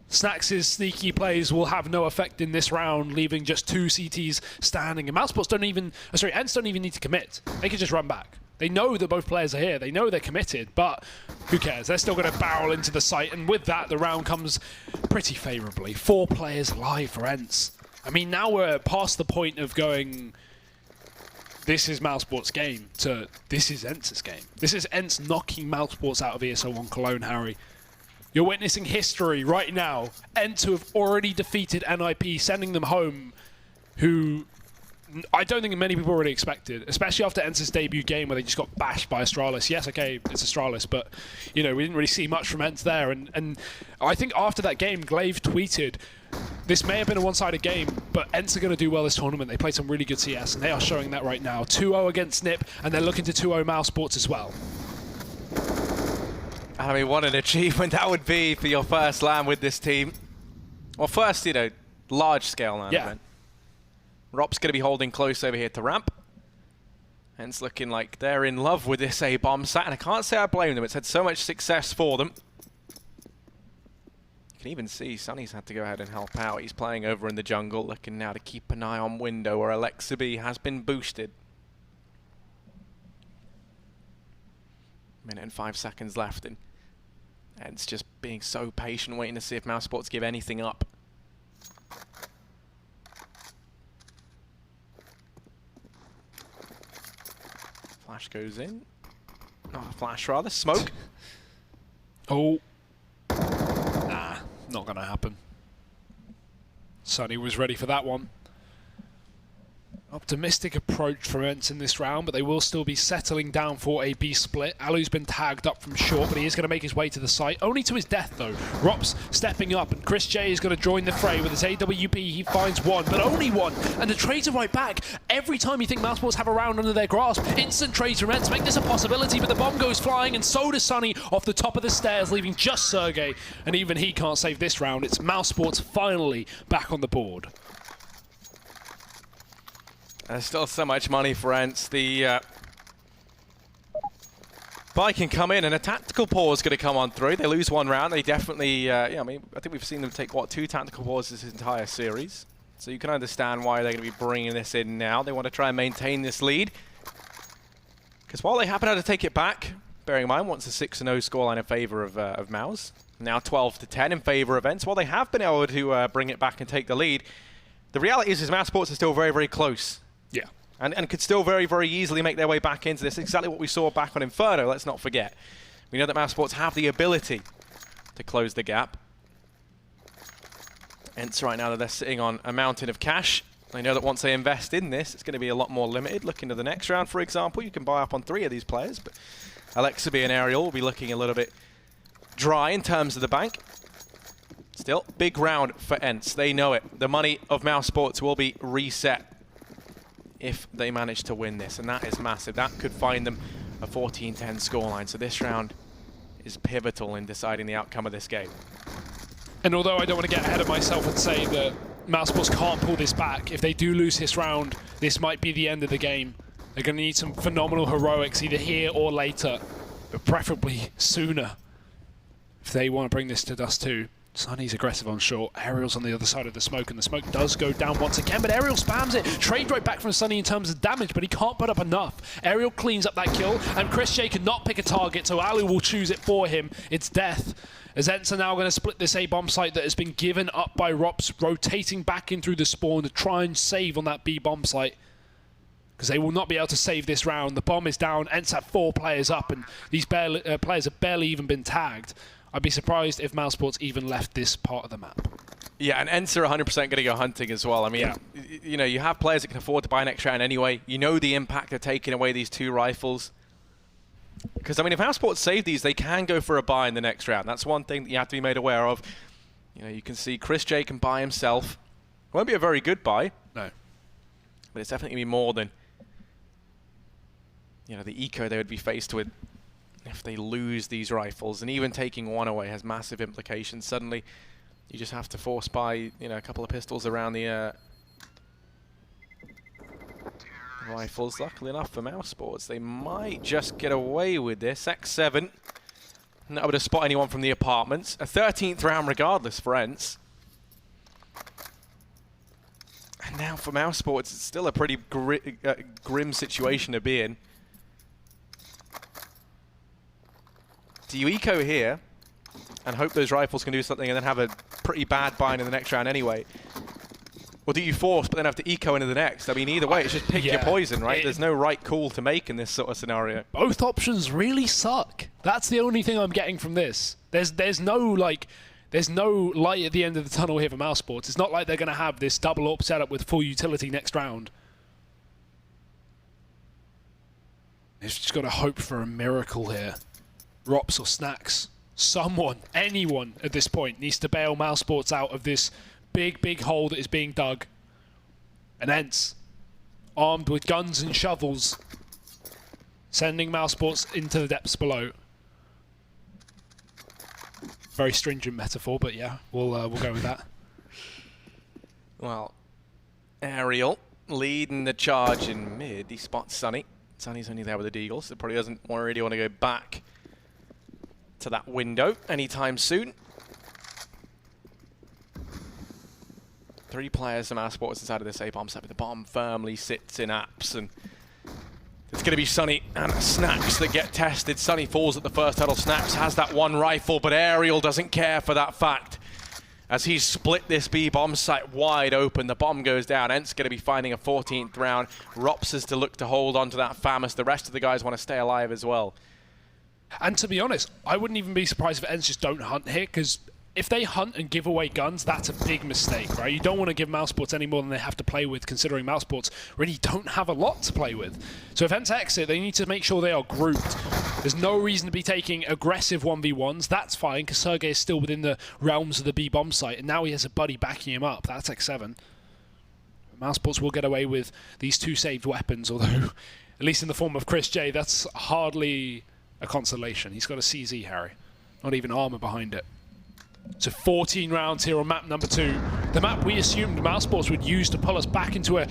Snacks' sneaky plays will have no effect in this round, leaving just 2 CTs standing. And mousesports don't even, ENCE don't even need to commit. They can just run back. They know that both players are here. They know they're committed, but who cares? They're still going to barrel into the site, and with that, the round comes pretty favorably. 4 players alive for ENCE. I mean, now we're past the point of going, this is mousesports' game, to this is ENCE's game. This is ENCE knocking mousesports out of ESL One Cologne, Harry. You're witnessing history right now. ENCE, who have already defeated NIP, sending them home, who I don't think many people really expected, especially after ENCE's debut game where they just got bashed by Astralis. Yes, okay, it's Astralis, but, you know, we didn't really see much from ENCE there. And I think after that game, Glaive tweeted, this may have been a one-sided game, but ENCE are going to do well this tournament. They played some really good CS, and they are showing that right now. 2-0 against NIP, and they're looking to 2-0 mousesports as well. I mean, what an achievement that would be for your first LAN with this team. Well, first, you know, large-scale LAN event. Rop's going to be holding close over here to ramp. ENCE looking like they're in love with this A-bomb site, and I can't say I blame them. It's had so much success for them. You can even see Sunny's had to go ahead and help out. He's playing over in the jungle, looking now to keep an eye on window where Alexabee has been boosted. Minute and 5 seconds left, and ENCE just being so patient, waiting to see if mousesports give anything up. Flash goes in. Oh, flash rather. Smoke. Oh. Nah, not going to happen. Sunny was ready for that one. Optimistic approach from ENCE in this round, but they will still be settling down for a B split. Alu's been tagged up from short, but he is going to make his way to the site. Only to his death, though. Rops stepping up, and Chris J is going to join the fray with his AWP. He finds one, but only one. And the trades are right back. Every time you think mousesports have a round under their grasp, instant trades from ENCE make this a possibility, but the bomb goes flying, and so does Sunny off the top of the stairs, leaving just Sergey. And even he can't save this round. It's mousesports finally back on the board. There's still so much money for ENCE. The buy can come in, and a tactical pause is going to come on through. They lose one round. They definitely, I mean, I think we've seen them take, what, 2 tactical pauses this entire series. So you can understand why they're going to be bringing this in now. They want to try and maintain this lead. Because while they happen to take it back, bearing in mind, once a 6-0 scoreline in favor of Mouse, now 12-10 in favor of ENCE. While they have been able to bring it back and take the lead, the reality is mousesports are still very, very close. Yeah. And could still very, very easily make their way back into this. Exactly what we saw back on Inferno, let's not forget. We know that mousesports have the ability to close the gap. ENCE right now, they're sitting on a mountain of cash. They know that once they invest in this, it's going to be a lot more limited. Looking to the next round, for example, you can buy up on 3 of these players, but Alexaby and Aerial will be looking a little bit dry in terms of the bank. Still, big round for ENCE. They know it. The money of mousesports will be reset if they manage to win this, and that is massive. That could find them a 14-10 scoreline. So this round is pivotal in deciding the outcome of this game. And although I don't want to get ahead of myself and say that mousesports can't pull this back, if they do lose this round, this might be the end of the game. They're going to need some phenomenal heroics either here or later, but preferably sooner if they want to bring this to Dust 2. Sunny's aggressive on short. Aerial's on the other side of the smoke, and the smoke does go down once again, but Aerial spams it. Trade right back from Sunny in terms of damage, but he can't put up enough. Aerial cleans up that kill, and Chris J cannot pick a target, so Ali will choose it for him. It's death. As ENCE are now going to split this A-bomb site that has been given up by Rops, rotating back in through the spawn to try and save on that B-bomb site. Because they will not be able to save this round. The bomb is down, ENCE have 4 players up, and these players have barely even been tagged. I'd be surprised if mousesports even left this part of the map. Yeah, and ENCE are 100% going to go hunting as well. I mean, you know, you have players that can afford to buy next round anyway. You know the impact of taking away these 2 rifles. Because, I mean, if mousesports save these, they can go for a buy in the next round. That's one thing that you have to be made aware of. You know, you can see Chris J can buy himself. It won't be a very good buy. No. But it's definitely going to be more than, you know, the eco they would be faced with if they lose these rifles. And even taking 1 away has massive implications. Suddenly, you just have to force buy, you know, a couple of pistols around the rifles. Luckily enough for mousesports, they might just get away with this. X7, not able to spot anyone from the apartments. A 13th round regardless for ENCE. And now for mousesports, it's still a pretty grim situation to be in. Do you eco here and hope those rifles can do something and then have a pretty bad bind in the next round anyway? Or do you force but then have to eco into the next? I mean, either way, it's just pick your poison, right? There's no right call to make in this sort of scenario. Both options really suck. That's the only thing I'm getting from this. There's no light at the end of the tunnel here for mousesports. It's not like they're going to have this double up setup with full utility next round. They've just got to hope for a miracle here. Rops or Snacks, someone, anyone at this point needs to bail mousesports out of this big hole that is being dug. And ENCE, armed with guns and shovels, sending mousesports into the depths below. Very stringent metaphor, but yeah, we'll go with that. Well, Aerial leading the charge in mid. He spots Sunny. Sunny's only there with the Deagle, so probably doesn't really want to go back to that window anytime soon. 3 players from mousesports inside of this A-bomb set, but the bomb firmly sits in apps, and it's going to be Sunny and Snacks that get tested. Sunny falls at the first hurdle. Snacks has that 1 rifle, but Aerial doesn't care for that fact. As he's split this B-bomb site wide open, the bomb goes down. ENCE going to be finding a 14th round. Rops is to look to hold on to that FAMAS. The rest of the guys want to stay alive as well. And to be honest, I wouldn't even be surprised if ENCE just don't hunt here, because if they hunt and give away guns, that's a big mistake, right? You don't want to give mousesports any more than they have to play with, considering mousesports really don't have a lot to play with. So if ENCE exit, they need to make sure they are grouped. There's no reason to be taking aggressive 1v1s. That's fine, because Sergey is still within the realms of the B-bomb site, and now he has a buddy backing him up. That's X7. Mousesports will get away with these 2 saved weapons, although, at least in the form of Chris J, that's hardly a consolation. He's got a CZ, Harry. Not even armor behind it. So 14 rounds here on map number 2. The map we assumed mousesports would use to pull us back into a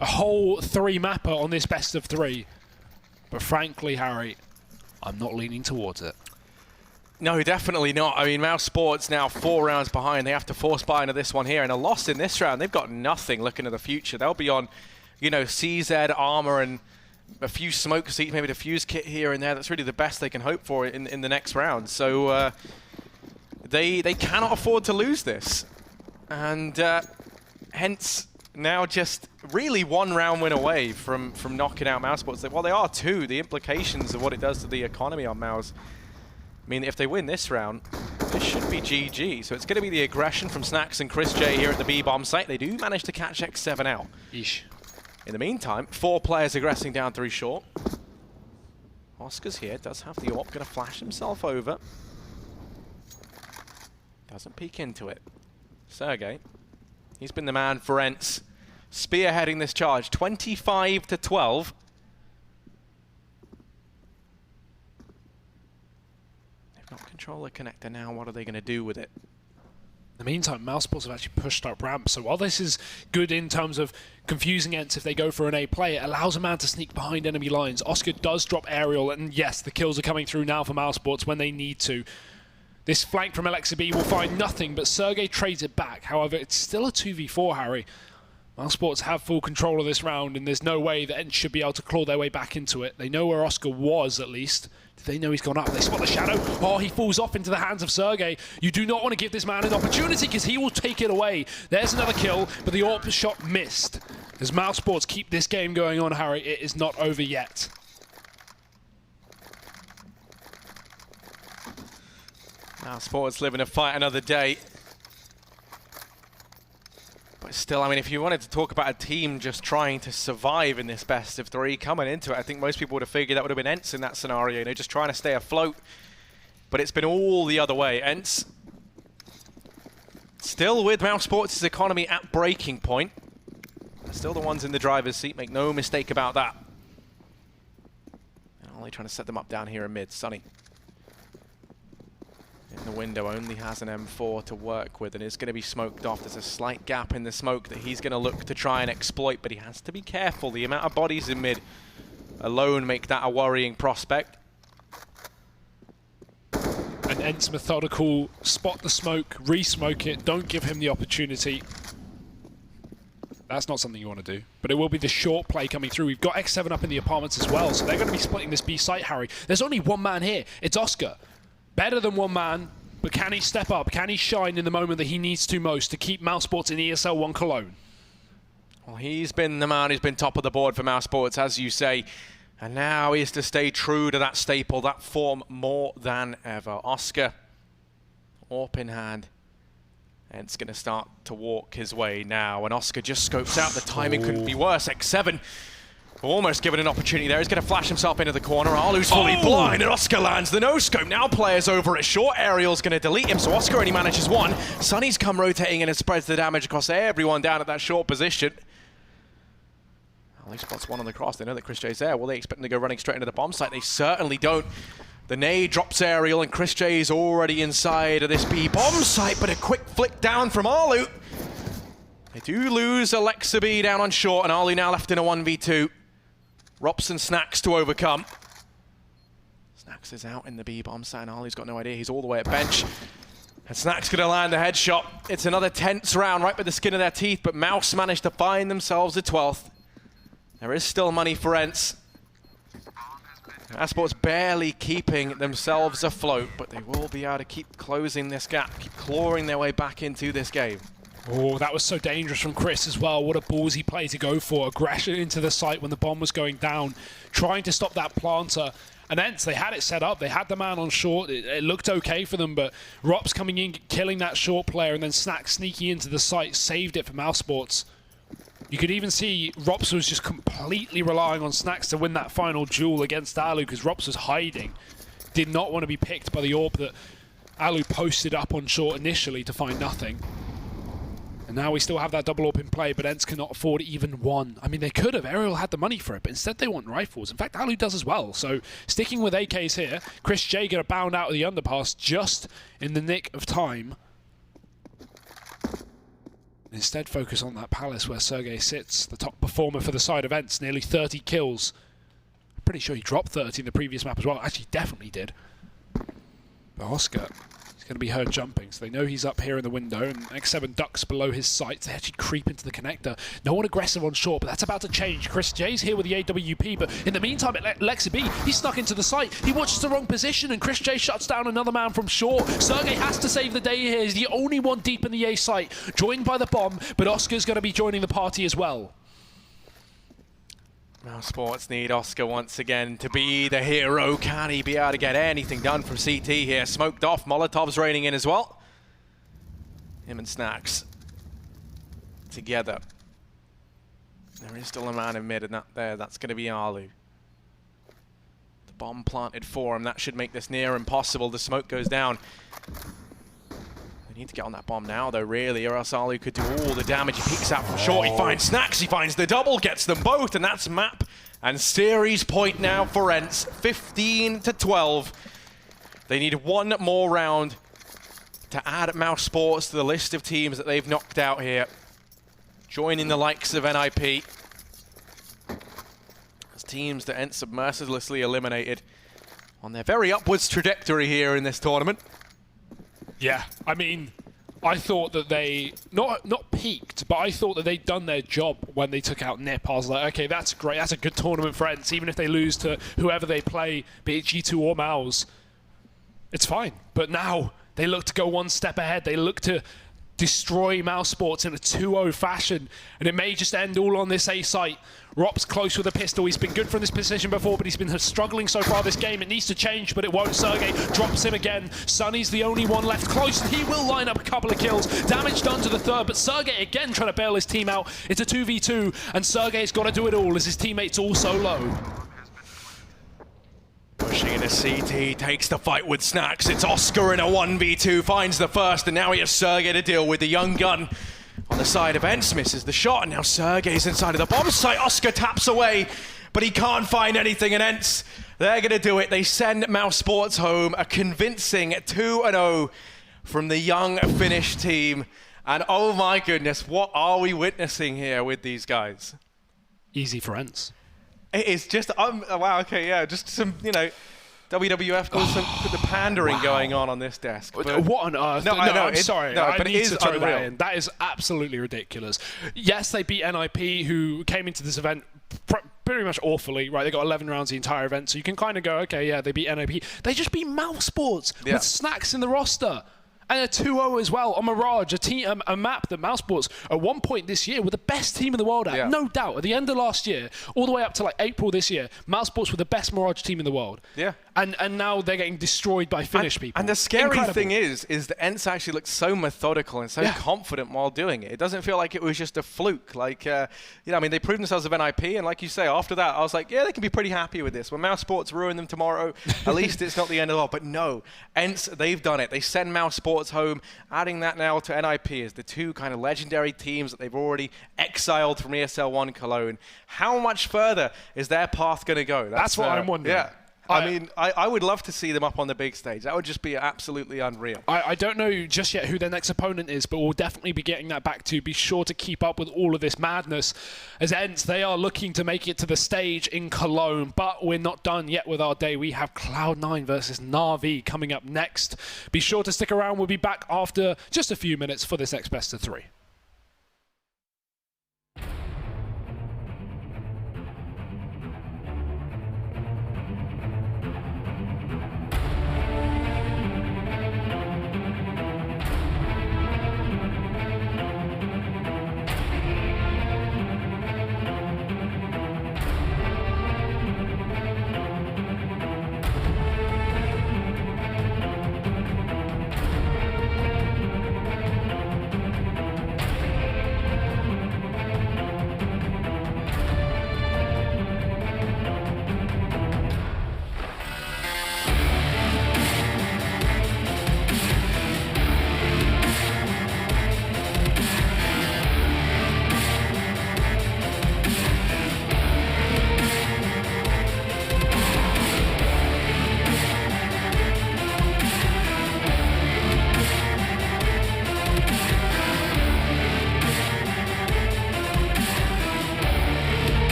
a whole 3-mapper on this best of 3. But frankly, Harry, I'm not leaning towards it. No, definitely not. I mean, mousesports now 4 rounds behind. They have to force buy into this one here. And a loss in this round, they've got nothing looking to the future. They'll be on, you know, CZ armor and a few smoke seats, maybe a fuse kit here and there. That's really the best they can hope for in the next round. So they cannot afford to lose this. And hence now just really 1 round win away from knocking out mousesports. Well, they are 2. The implications of what it does to the economy on Mouse mean if they win this round, this should be GG. So it's going to be the aggression from Snacks and Chris J here at the B-bomb site. They do manage to catch X7 out. Yeesh. In the meantime, 4 players aggressing down through short. Oscar's here, does have the AWP, going to flash himself over. Doesn't peek into it. Sergey, he's been the man for ENCE, spearheading this charge, 25-12. They've got controller connector now. What are they going to do with it? In the meantime, mousesports have actually pushed up ramp, so while this is good in terms of confusing ENCE if they go for an A play, it allows a man to sneak behind enemy lines. Oscar does drop aerial, and yes, the kills are coming through now for mousesports when they need to. This flank from Alexa B will find nothing, but Sergey trades it back. However, it's still a 2v4, Harry. mousesports have full control of this round, and there's no way that ENCE should be able to claw their way back into it. They know where Oscar was, at least. They know he's gone up. They spot the shadow. Oh, he falls off into the hands of Sergey. You do not want to give this man an opportunity because he will take it away. There's another kill, but the AWP shot missed. As mousesports keep this game going on, Harry, it is not over yet. mousesports living to fight another day. But still, I mean, if you wanted to talk about a team just trying to survive in this best of 3 coming into it, I think most people would have figured that would have been ENCE in that scenario, you know, just trying to stay afloat. But it's been all the other way. ENCE still with mousesports' economy at breaking point. Still the ones in the driver's seat, make no mistake about that. And only trying to set them up down here in mid. Sunny in the window, only has an M4 to work with and is going to be smoked off. There's a slight gap in the smoke that he's going to look to try and exploit, but he has to be careful. The amount of bodies in mid alone make that a worrying prospect. And ENCE methodical, spot the smoke, re-smoke it, don't give him the opportunity. That's not something you want to do. But it will be the short play coming through. We've got X7 up in the apartments as well, so they're going to be splitting this B site, Harry. There's only 1 man here. It's Oscar. Better than 1 man, but can he step up? Can he shine in the moment that he needs to most to keep mousesports in ESL One Cologne? Well, he's been the man who's been top of the board for mousesports, as you say. And now he has to stay true to that staple, that form more than ever. Oscar, AWP in hand. And it's going to start to walk his way now. And Oscar just scopes out. The timing couldn't be worse. X7 almost given an opportunity there. He's going to flash himself into the corner. Alu's fully blind, and Oscar lands the no-scope. Now players over at short. Aerial's going to delete him, so Oscar only manages 1. Sunny's come rotating in and spreads the damage across everyone down at that short position. Ali spots 1 on the cross. They know that Chris J's there. Will they expect him to go running straight into the bomb site? They certainly don't. The nade drops Aerial, and Chris J is already inside of this B bomb site, but a quick flick down from Alu. They do lose Alexa B down on short, and Alu now left in a 1v2. Robson Snacks to overcome. Snacks is out in the B bomb site, and Alu's got no idea. He's all the way at bench. And Snacks going to land a headshot. It's another tense round right by the skin of their teeth, but Mouse managed to find themselves a 12th. There is still money for ENCE. mousesports barely keeping themselves afloat, but they will be able to keep closing this gap, keep clawing their way back into this game. Oh, that was so dangerous from Chris as well. What a ballsy play to go for. Aggression into the site when the bomb was going down, trying to stop that planter. And ENCE, they had it set up. They had the man on short. It looked okay for them, but Rops coming in, killing that short player, and then Snack sneaking into the site, saved it for mousesports. You could even see Rops was just completely relying on Snacks to win that final duel against Alu because Rops was hiding. Did not want to be picked by the AWP that Alu posted up on short initially to find nothing. And now we still have that double AWP in play, but ENCE cannot afford even 1. I mean, they could have. Aerial had the money for it, but instead they want rifles. In fact, Alu does as well. So sticking with AKs here, Chris J going to bound out of the underpass just in the nick of time. Instead, focus on that palace where Sergey sits, the top performer for the side of ENCE, nearly 30 kills. I'm pretty sure he dropped 30 in the previous map as well. Actually, definitely did. But Oscar, he's going to be heard jumping, so they know he's up here in the window, and X7 ducks below his sights. They actually creep into the connector. No one aggressive on short, but that's about to change. Chris J's here with the AWP, but in the meantime, Lexi B, he snuck into the site. He watches the wrong position, and Chris J shuts down another man from short. Sergey has to save the day here. He's the only one deep in the A site, joined by the bomb, but Oscar's going to be joining the party as well. mousesports need Oscar once again to be the hero. Can he be able to get anything done from CT here? Smoked off, Molotov's raining in as well. Him and Snacks together. There is still a man in mid, and that's going to be Alu. The bomb planted for him. That should make this near impossible. The smoke goes down. They need to get on that bomb now, though, really, or else Alu could do all the damage. He peeks out from short. He finds Snacks. He finds the double, gets them both, and that's map and series point now for ENCE. 15-12. They need one more round to add mousesports to the list of teams that they've knocked out here, joining the likes of NIP as teams that ENCE have mercilessly eliminated on their very upwards trajectory here in this tournament. Yeah, I mean, I thought that they, not peaked, but I thought that they'd done their job when they took out NIP. I was like, okay, that's great, that's a good tournament for ENCE, even if they lose to whoever they play, be it G2 or Mouse, it's fine. But now, they look to go one step ahead. They look to destroy mousesports in a 2-0 fashion, and it may just end all on this A site. Rop's close with a pistol. He's been good from this position before, but he's been struggling so far this game. It needs to change, but it won't. Sergey drops him again. Sunny's the only one left close, and he will line up a couple of kills. Damage done to the third, but Sergey again trying to bail his team out. It's a 2v2, and Sergey's got to do it all as his teammates all so low. Pushing into CT, takes the fight with Snacks. It's Oscar in a 1v2, finds the first, and now he has Sergey to deal with. The young gun on the side of ENCE misses the shot, and now Sergey's inside of the bomb site. Oscar taps away, but he can't find anything, and ENCE, they're going to do it. They send mousesports home, a convincing 2-0 from the young Finnish team. And oh my goodness, what are we witnessing here with these guys? Easy for ENCE. It is just, wow, okay, yeah, just some, you know, WWF, with the pandering going on this desk. But what on earth? No, I know, I'm sorry. No, I but need it is to throw unreal. that in. That is absolutely ridiculous. Yes, they beat NIP, who came into this event pretty much awfully, right? They got 11 rounds the entire event, so you can kind of go, okay, yeah, they beat NIP. They just beat mousesports with Snacks in the roster. And a 2-0 as well on Mirage, a map that mousesports at one point this year were the best team in the world at. No doubt. At the end of last year, all the way up to like April this year, mousesports were the best Mirage team in the world. Yeah. And now they're getting destroyed by Finnish people. And the scary thing is that ENCE actually looks so methodical and so confident while doing it. It doesn't feel like it was just a fluke. Like, you know, I mean, they proved themselves with NIP, and like you say, after that, I was like, yeah, they can be pretty happy with this. When mousesports ruin them tomorrow, at least it's not the end of the world. But no, ENCE, they've done it. They send mousesports home, adding that now to NIP as the two kind of legendary teams that they've already exiled from ESL One Cologne. How much further is their path going to go? That's what I'm wondering. Yeah. I mean, I would love to see them up on the big stage. That would just be absolutely unreal. I don't know just yet who their next opponent is, but we'll definitely be getting that back to. Be sure to keep up with all of this madness. As ENCE, they are looking to make it to the stage in Cologne, but we're not done yet with our day. We have Cloud9 versus Na'Vi coming up next. Be sure to stick around. We'll be back after just a few minutes for this next best of 3.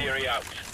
theory out.